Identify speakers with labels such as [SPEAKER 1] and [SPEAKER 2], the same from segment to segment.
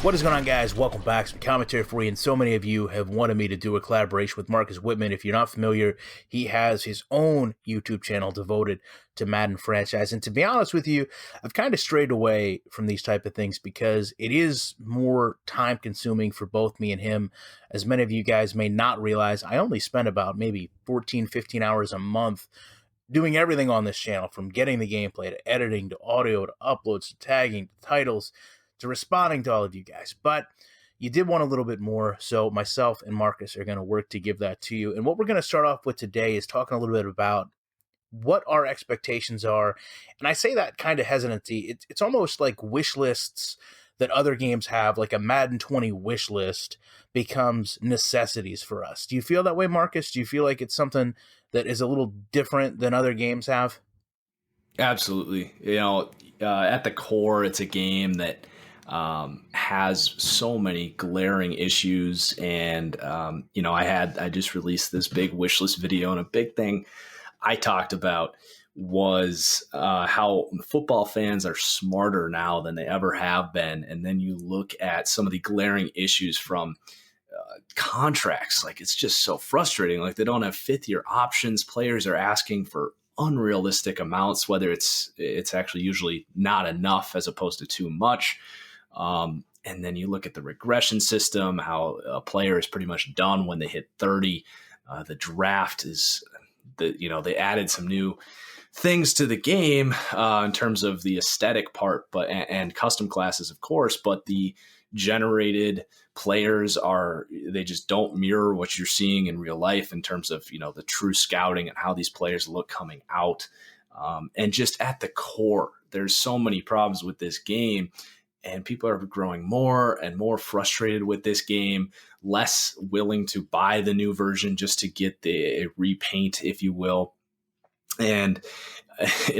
[SPEAKER 1] What is going on, guys? Welcome back. Some commentary for you, and so many of you have wanted me to do a collaboration with Marcus Whitman. If you're not familiar, he has his own YouTube channel devoted to Madden franchise. And to be honest with you, I've kind of strayed away from these type of things because it is more time consuming for both me and him. As many of you guys may not realize, I only spend about maybe 14, 15 hours a month doing everything on this channel, from getting the gameplay to editing to audio to uploads to tagging to titles to responding to all of you guys. But you did want a little bit more, so myself and Marcus are going to work to give that to you. And what we're going to start off with today is talking a little bit about what our expectations are. And I say that kind of hesitancy. It's almost like wish lists that other games have, like a Madden 20 wish list becomes necessities for us. Do you feel that way, Marcus? Do you feel like it's something that is a little different than other games have?
[SPEAKER 2] Absolutely. At the core, it's a game that has so many glaring issues. And, I just released this big wish list video, and a big thing I talked about was how football fans are smarter now than they ever have been. And then you look at some of the glaring issues from contracts. Like, it's just so frustrating. Like, they don't have fifth-year options. Players are asking for unrealistic amounts, whether it's actually usually not enough as opposed to too much. And then you look at the regression system, how a player is pretty much done when they hit 30. The draft is they added some new things to the game in terms of the aesthetic part, and custom classes, of course, but the generated players they just don't mirror what you're seeing in real life in terms of, the true scouting and how these players look coming out. And just at the core, there's so many problems with this game, and people are growing more and more frustrated with this game, less willing to buy the new version just to get the repaint, if you will. And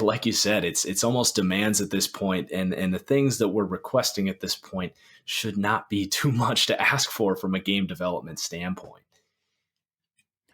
[SPEAKER 2] like you said, it's almost demands at this point, and the things that we're requesting at this point should not be too much to ask for from a game development standpoint.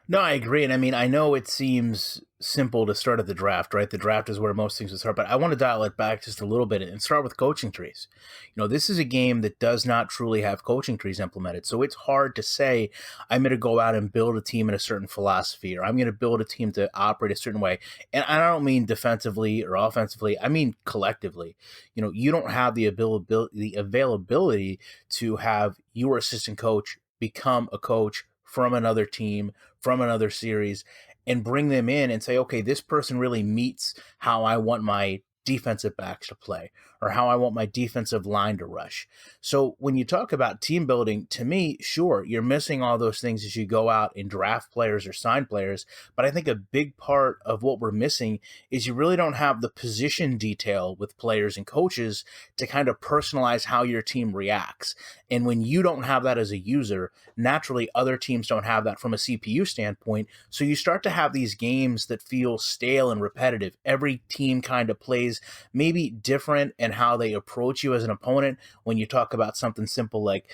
[SPEAKER 1] No, I agree. And I mean, I know it seems simple to start at the draft, right? The draft is where most things would start, but I want to dial it back just a little bit and start with coaching trees. This is a game that does not truly have coaching trees implemented. So it's hard to say, I'm going to go out and build a team in a certain philosophy, or I'm going to build a team to operate a certain way. And I don't mean defensively or offensively. I mean collectively. You don't have the availability to have your assistant coach become a coach from another team, from another series, and bring them in and say, okay, this person really meets how I want my defensive backs to play, or how I want my defensive line to rush. So when you talk about team building, to me, sure, you're missing all those things as you go out and draft players or sign players. But I think a big part of what we're missing is you really don't have the position detail with players and coaches to kind of personalize how your team reacts. And when you don't have that as a user, naturally other teams don't have that from a CPU standpoint. So you start to have these games that feel stale and repetitive. Every team kind of plays maybe different in how they approach you as an opponent. When you talk about something simple like,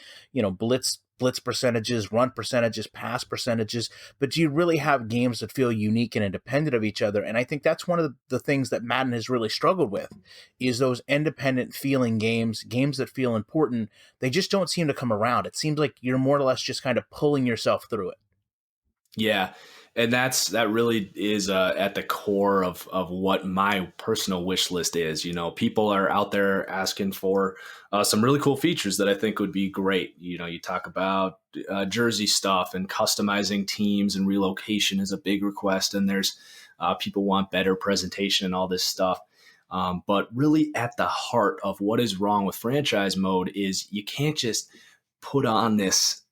[SPEAKER 1] blitz percentages, run percentages, pass percentages, but do you really have games that feel unique and independent of each other? And I think that's one of the things that Madden has really struggled with, is those independent feeling games that feel important. They just don't seem to come around. It seems like you're more or less just kind of pulling yourself through it.
[SPEAKER 2] Yeah. And that really is at the core of what my personal wish list is. People are out there asking for some really cool features that I think would be great. You talk about jersey stuff, and customizing teams and relocation is a big request. And there's people want better presentation and all this stuff. But really at the heart of what is wrong with franchise mode is you can't just put on this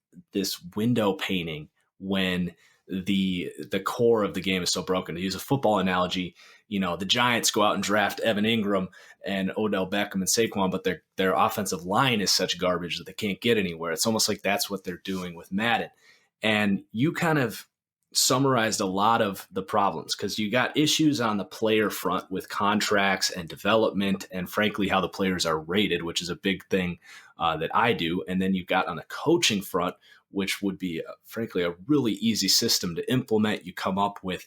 [SPEAKER 2] window painting when the core of the game is so broken. To use a football analogy, the Giants go out and draft Evan Ingram and Odell Beckham and Saquon, but their offensive line is such garbage that they can't get anywhere. It's almost like that's what they're doing with Madden. And you kind of summarized a lot of the problems, because you got issues on the player front with contracts and development, and frankly, how the players are rated, which is a big thing that I do. And then you got on the coaching front, which would be, frankly, a really easy system to implement. You come up with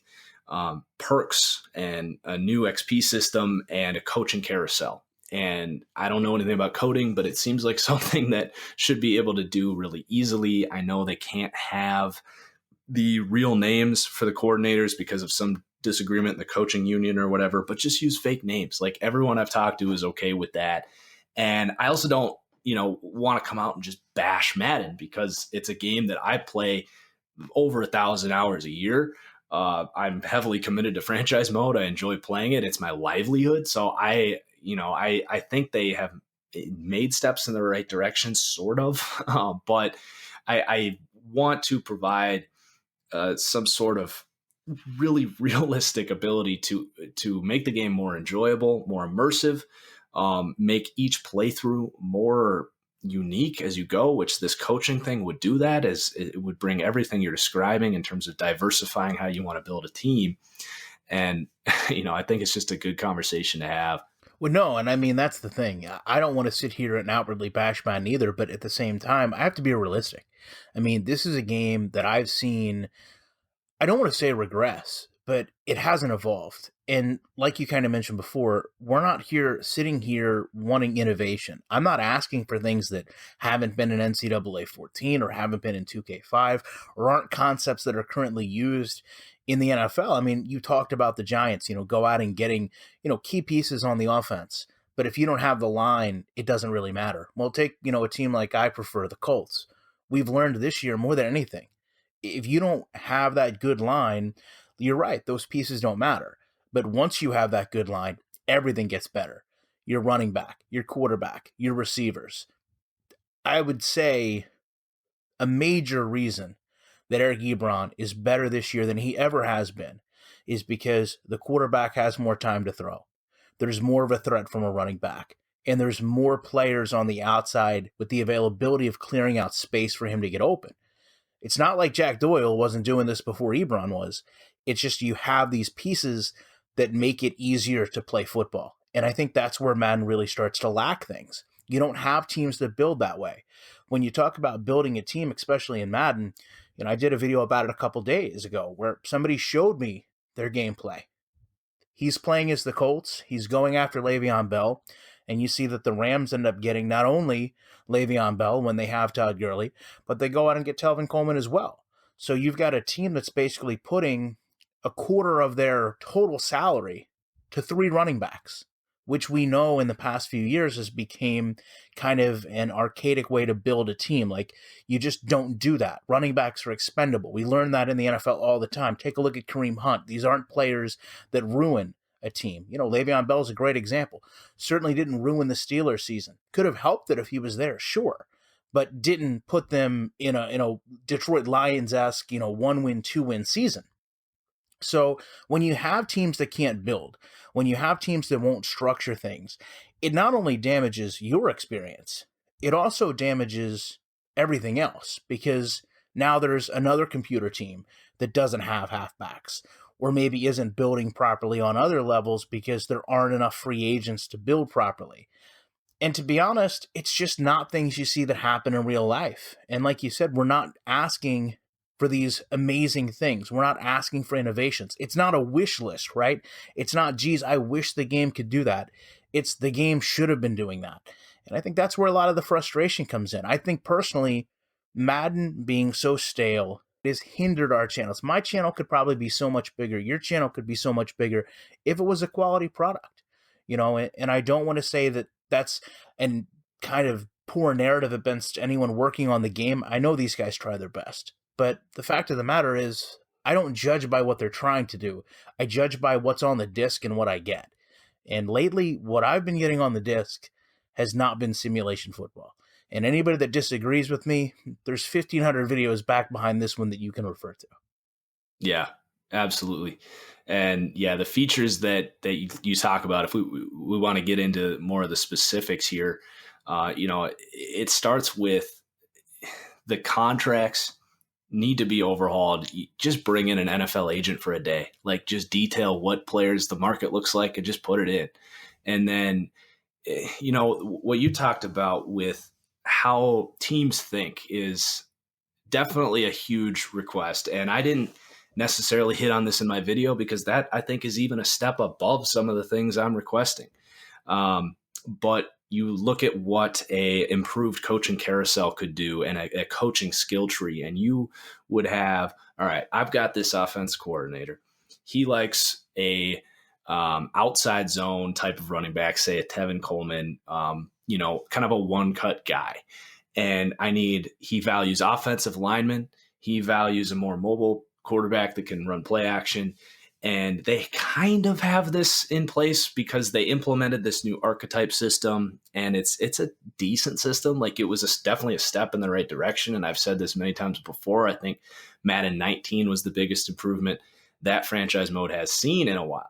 [SPEAKER 2] perks and a new XP system and a coaching carousel. And I don't know anything about coding, but it seems like something that should be able to do really easily. I know they can't have the real names for the coordinators because of some disagreement in the coaching union or whatever, but just use fake names. Like everyone I've talked to is okay with that. And I also don't, want to come out and just bash Madden because it's a game that I play over 1,000 hours a year. I'm heavily committed to franchise mode. I enjoy playing it. It's my livelihood. So I think they have made steps in the right direction, sort of. But I want to provide some sort of really realistic ability to make the game more enjoyable, more immersive, make each playthrough more unique as you go, which this coaching thing would do that, as it would bring everything you're describing in terms of diversifying how you want to build a team. And, I think it's just a good conversation to have.
[SPEAKER 1] Well, no, and I mean, that's the thing. I don't want to sit here and outwardly bash Madden either, but at the same time, I have to be realistic. I mean, this is a game that I've seen, I don't want to say regress, but it hasn't evolved. And like you kind of mentioned before, we're not sitting here wanting innovation. I'm not asking for things that haven't been in NCAA 14 or haven't been in 2K5 or aren't concepts that are currently used in the NFL. I mean, you talked about the Giants, go out and getting, key pieces on the offense. But if you don't have the line, it doesn't really matter. Well, take, a team like I prefer, the Colts. We've learned this year more than anything, if you don't have that good line, you're right, those pieces don't matter. But once you have that good line, everything gets better. Your running back, your quarterback, your receivers. I would say a major reason that Eric Ebron is better this year than he ever has been is because the quarterback has more time to throw. There's more of a threat from a running back. And there's more players on the outside with the availability of clearing out space for him to get open. It's not like Jack Doyle wasn't doing this before Ebron was. It's just you have these pieces that make it easier to play football. And I think that's where Madden really starts to lack things. You don't have teams that build that way. When you talk about building a team, especially in Madden, I did a video about it a couple days ago where somebody showed me their gameplay. He's playing as the Colts. He's going after Le'Veon Bell. And you see that the Rams end up getting not only Le'Veon Bell when they have Todd Gurley, but they go out and get Telvin Coleman as well. So you've got a team that's basically putting a quarter of their total salary to 3 running backs, which we know in the past few years has become kind of an archaic way to build a team. Like, you just don't do that. Running backs are expendable. We learn that in the NFL all the time. Take a look at Kareem Hunt. These aren't players that ruin a team. Le'Veon Bell is a great example. Certainly didn't ruin the Steelers season. Could have helped it if he was there, sure, but didn't put them in a Detroit Lions-esque, 1-win, 2-win season. So when you have teams that can't build, when you have teams that won't structure things, it not only damages your experience, it also damages everything else, because now there's another computer team that doesn't have halfbacks, or maybe isn't building properly on other levels because there aren't enough free agents to build properly. And to be honest, it's just not things you see that happen in real life. And like you said, we're not asking for these amazing things. We're not asking for innovations. It's not a wish list, right? It's not, geez, I wish the game could do that. It's the game should have been doing that. And I think that's where a lot of the frustration comes in. I think personally, Madden being so stale has hindered our channels. My channel could probably be so much bigger. Your channel could be so much bigger if it was a quality product, and I don't want to say that that's an kind of poor narrative against anyone working on the game. I know these guys try their best, but the fact of the matter is I don't judge by what they're trying to do. I judge by what's on the disc and what I get. And lately, what I've been getting on the disc has not been simulation football. And anybody that disagrees with me, there's 1,500 videos back behind this one that you can refer to.
[SPEAKER 2] Yeah, absolutely. And yeah, the features that you talk about, if we want to get into more of the specifics here, it starts with the contracts need to be overhauled. Just bring in an NFL agent for a day, like just detail what players the market looks like and just put it in. And then, what you talked about with how teams think is definitely a huge request. And I didn't necessarily hit on this in my video because that I think is even a step above some of the things I'm requesting. but you look at what a improved coaching carousel could do and a coaching skill tree, and you would have, all right, I've got this offense coordinator. He likes a outside zone type of running back, say a Tevin Coleman, kind of a one cut guy. And he values offensive linemen. He values a more mobile quarterback that can run play action. And they kind of have this in place because they implemented this new archetype system, and it's a decent system. Like, it was definitely a step in the right direction. And I've said this many times before. I think Madden 19 was the biggest improvement that franchise mode has seen in a while.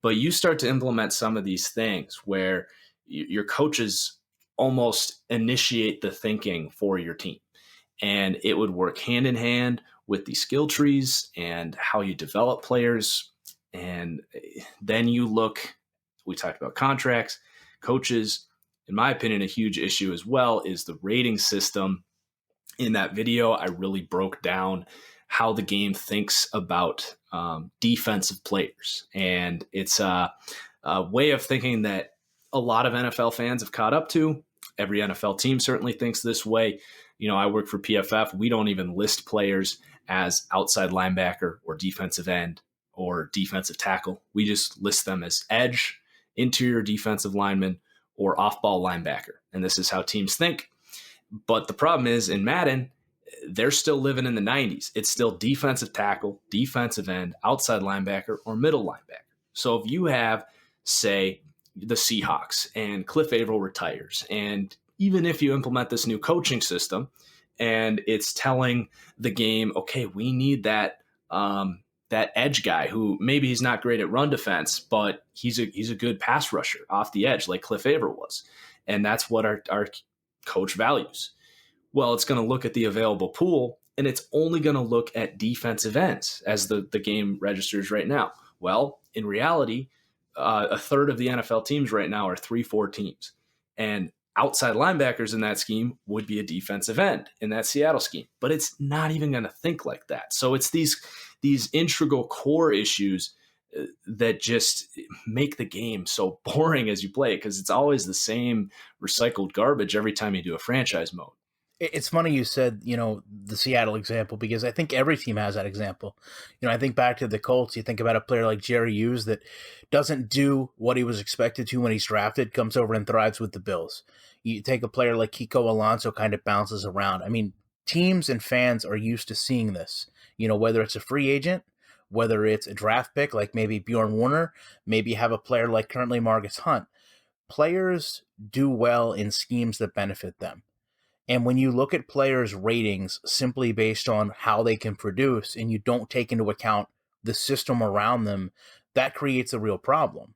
[SPEAKER 2] But you start to implement some of these things where your coaches almost initiate the thinking for your team. And it would work hand in hand with the skill trees and how you develop players. And then we talked about contracts, coaches. In my opinion, a huge issue as well is the rating system. In that video, I really broke down how the game thinks about defensive players. And it's a way of thinking that a lot of NFL fans have caught up to. Every NFL team certainly thinks this way. I work for PFF. We don't even list players as outside linebacker or defensive end or defensive tackle. We just list them as edge, interior defensive lineman, or off-ball linebacker. And this is how teams think. But the problem is, in Madden, they're still living in the 90s. It's still defensive tackle, defensive end, outside linebacker, or middle linebacker. So if you have, say, the Seahawks and Cliff Averill retires, and even if you implement this new coaching system and it's telling the game, okay, we need that edge guy who maybe he's not great at run defense, but he's a good pass rusher off the edge like Cliff Averill was. And that's what our coach values. Well, it's going to look at the available pool, and it's only going to look at defensive ends as the game registers right now. Well, in reality, a third of the NFL teams right now are 3-4 teams. And outside linebackers in that scheme would be a defensive end in that Seattle scheme. But it's not even going to think like that. So it's these integral core issues that just make the game so boring as you play it, because it's always the same recycled garbage every time you do a franchise mode.
[SPEAKER 1] It's funny you said, the Seattle example, because I think every team has that example. I think back to the Colts, you think about a player like Jerry Hughes that doesn't do what he was expected to when he's drafted, comes over and thrives with the Bills. You take a player like Kiko Alonso, kind of bounces around. I mean, teams and fans are used to seeing this, whether it's a free agent, whether it's a draft pick like maybe Bjorn Warner, maybe you have a player like currently Marcus Hunt. Players do well in schemes that benefit them. And when you look at players' ratings simply based on how they can produce, and you don't take into account the system around them, that creates a real problem.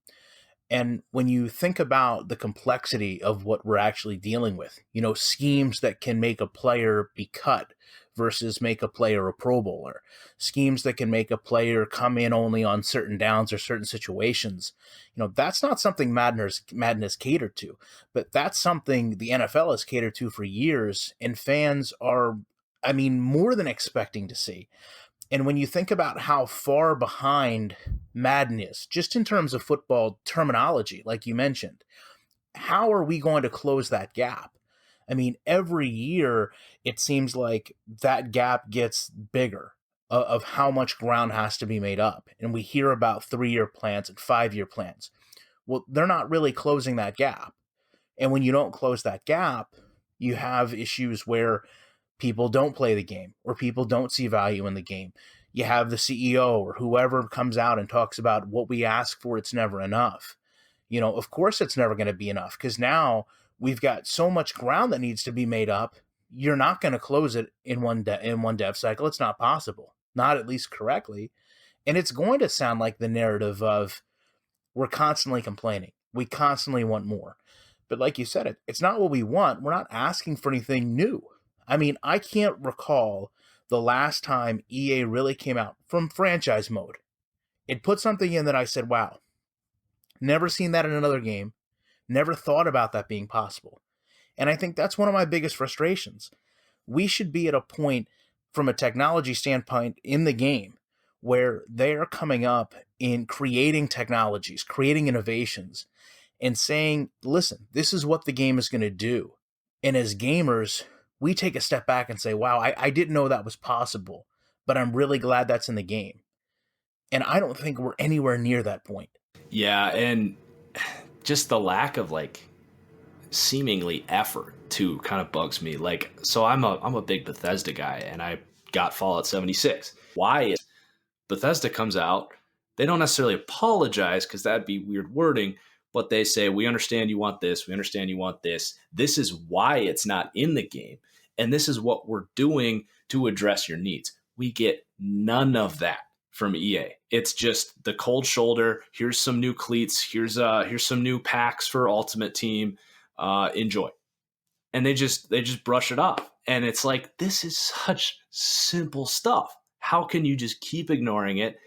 [SPEAKER 1] And when you think about the complexity of what we're actually dealing with, schemes that can make a player be cut versus make a player a Pro Bowler, schemes that can make a player come in only on certain downs or certain situations, that's not something Madden has catered to, but that's something the NFL has catered to for years, and fans are, more than expecting to see. And when you think about how far behind Madden is, just in terms of football terminology, like you mentioned, how are we going to close that gap? Every year it seems like that gap gets bigger of how much ground has to be made up. And we hear about 3-year plans and 5-year plans. Well, they're not really closing that gap. And when you don't close that gap, you have issues where people don't play the game or people don't see value in the game. You have the CEO or whoever comes out and talks about what we ask for, it's never enough. Of course it's never going to be enough, because now we've got so much ground that needs to be made up. You're not going to close it in one dev cycle. It's not possible, not at least correctly. And it's going to sound like the narrative of we're constantly complaining. We constantly want more. But like you said, it's not what we want. We're not asking for anything new. I can't recall the last time EA really came out from franchise mode. It put something in that I said, wow, never seen that in another game. Never thought about that being possible. And I think that's one of my biggest frustrations. We should be at a point from a technology standpoint in the game where they're coming up in creating technologies, creating innovations, and saying, listen, this is what the game is going to do. And as gamers, we take a step back and say, wow, I didn't know that was possible, but I'm really glad that's in the game. And I don't think we're anywhere near that point.
[SPEAKER 2] Yeah, and just the lack of like seemingly effort too kind of bugs me. Like, so I'm a big Bethesda guy, and I got Fallout 76. Why is Bethesda comes out, they don't necessarily apologize because that'd be weird wording, but they say, we understand you want this, we understand you want this. This is why it's not in the game, and this is what we're doing to address your needs. We get none of that from EA. It's just the cold shoulder. Here's some new cleats. Here's some new packs for Ultimate Team. Enjoy. And they just brush it off. And it's like, this is such simple stuff. How can you just keep ignoring it?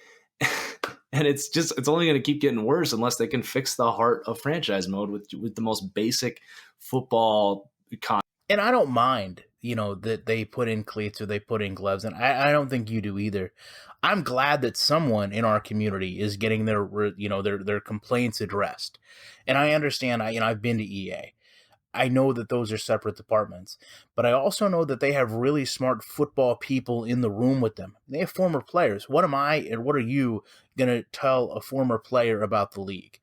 [SPEAKER 2] And it's only going to keep getting worse unless they can fix the heart of franchise mode with the most basic football content.
[SPEAKER 1] And I don't mind, that they put in cleats or they put in gloves, and I don't think you do either. I'm glad that someone in our community is getting their complaints addressed. And I understand, I've been to EA. I know that those are separate departments, but I also know that they have really smart football people in the room with them. They have former players. What am I and what are you going to tell a former player about the league?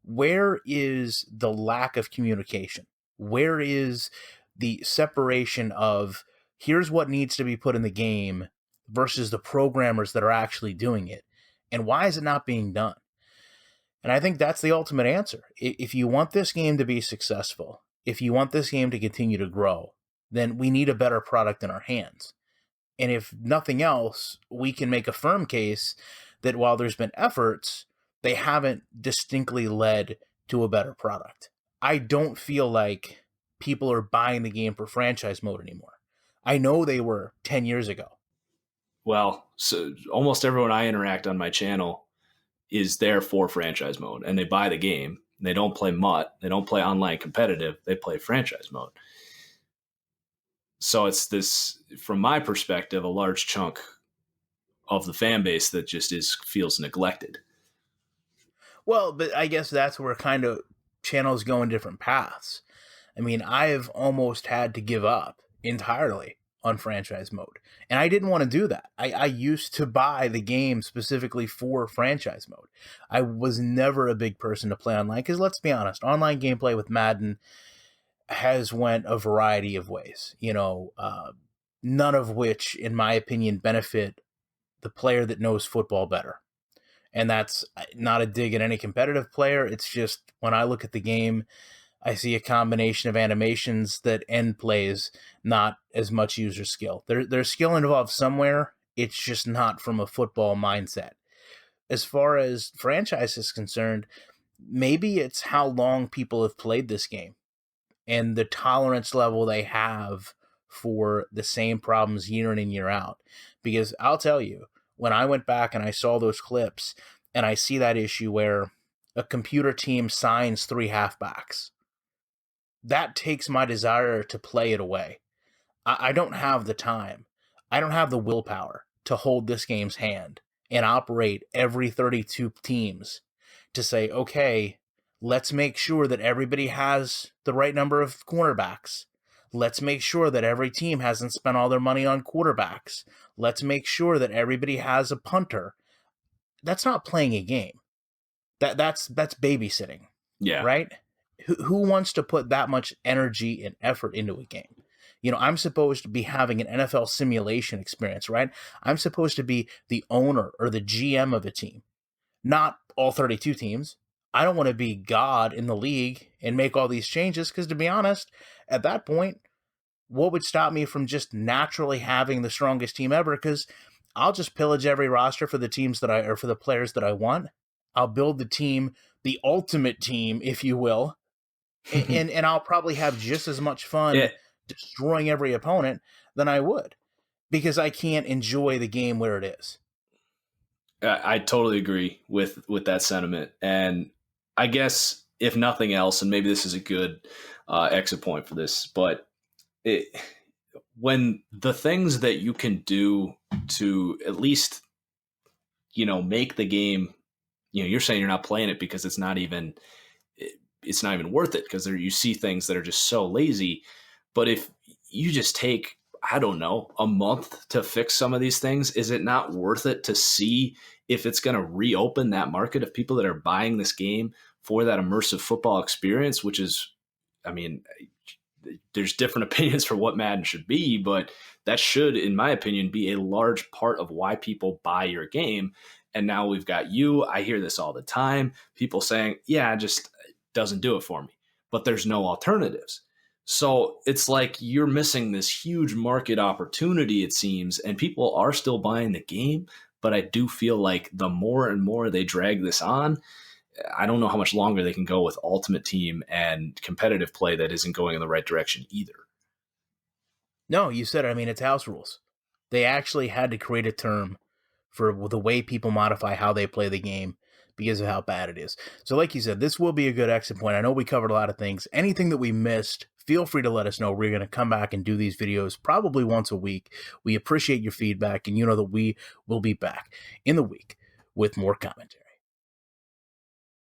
[SPEAKER 1] Where is the lack of communication? Where is the separation of here's what needs to be put in the game versus the programmers that are actually doing it? And why is it not being done? And I think that's the ultimate answer. If you want this game to be successful, if you want this game to continue to grow, then we need a better product in our hands. And if nothing else, we can make a firm case that while there's been efforts, they haven't distinctly led to a better product. I don't feel like people are buying the game for franchise mode anymore. I know they were 10 years ago.
[SPEAKER 2] Well, so almost everyone I interact on my channel is there for franchise mode, and they buy the game. They don't play MUT. They don't play online competitive. They play franchise mode. So it's this, from my perspective, a large chunk of the fan base that just feels neglected.
[SPEAKER 1] Well, but I guess that's where kind of channels go in different paths. I mean, I've almost had to give up entirely on franchise mode. And I didn't want to do that. I used to buy the game specifically for franchise mode. I was never a big person to play online because let's be honest, online gameplay with Madden has went a variety of ways, none of which, in my opinion, benefit the player that knows football better. And that's not a dig at any competitive player. It's just when I look at the game, I see a combination of animations that end plays, not as much user skill. There's skill involved somewhere. It's just not from a football mindset. As far as franchise is concerned, maybe it's how long people have played this game and the tolerance level they have for the same problems year in and year out. Because I'll tell you, when I went back and I saw those clips and I see that issue where a computer team signs 3 halfbacks, that takes my desire to play it away. I don't have the time. I don't have the willpower to hold this game's hand and operate every 32 teams to say, okay, let's make sure that everybody has the right number of cornerbacks. Let's make sure that every team hasn't spent all their money on quarterbacks. Let's make sure that everybody has a punter. That's not playing a game. That's babysitting.
[SPEAKER 2] Yeah.
[SPEAKER 1] Right? Who wants to put that much energy and effort into a game? I'm supposed to be having an NFL simulation experience, right? I'm supposed to be the owner or the GM of a team, not all 32 teams. I don't want to be God in the league and make all these changes because, to be honest, at that point, what would stop me from just naturally having the strongest team ever? Because I'll just pillage every roster for the teams or for the players that I want. I'll build the team, the ultimate team, if you will, and I'll probably have just as much fun destroying every opponent than I would because I can't enjoy the game where it is.
[SPEAKER 2] I totally agree with that sentiment. And I guess if nothing else, and maybe this is a good exit point for this, but when the things that you can do to at least, make the game, you're saying you're not playing it because it's not even it's not even worth it because there you see things that are just so lazy. But if you just take, I don't know, a month to fix some of these things, is it not worth it to see if it's going to reopen that market of people that are buying this game for that immersive football experience, which is, I mean, there's different opinions for what Madden should be, but that should, in my opinion, be a large part of why people buy your game. And now we've got you. I hear this all the time. People saying, yeah, it just doesn't do it for me, but there's no alternatives. So it's like you're missing this huge market opportunity, it seems, and people are still buying the game. But I do feel like the more and more they drag this on, I don't know how much longer they can go with Ultimate Team and competitive play that isn't going in the right direction either.
[SPEAKER 1] No, you said it. I mean, it's house rules. They actually had to create a term for the way people modify how they play the game because of how bad it is. So like you said, this will be a good exit point. I know we covered a lot of things. Anything that we missed, feel free to let us know. We're going to come back and do these videos probably once a week. We appreciate your feedback, and you know that we will be back in the week with more commentary.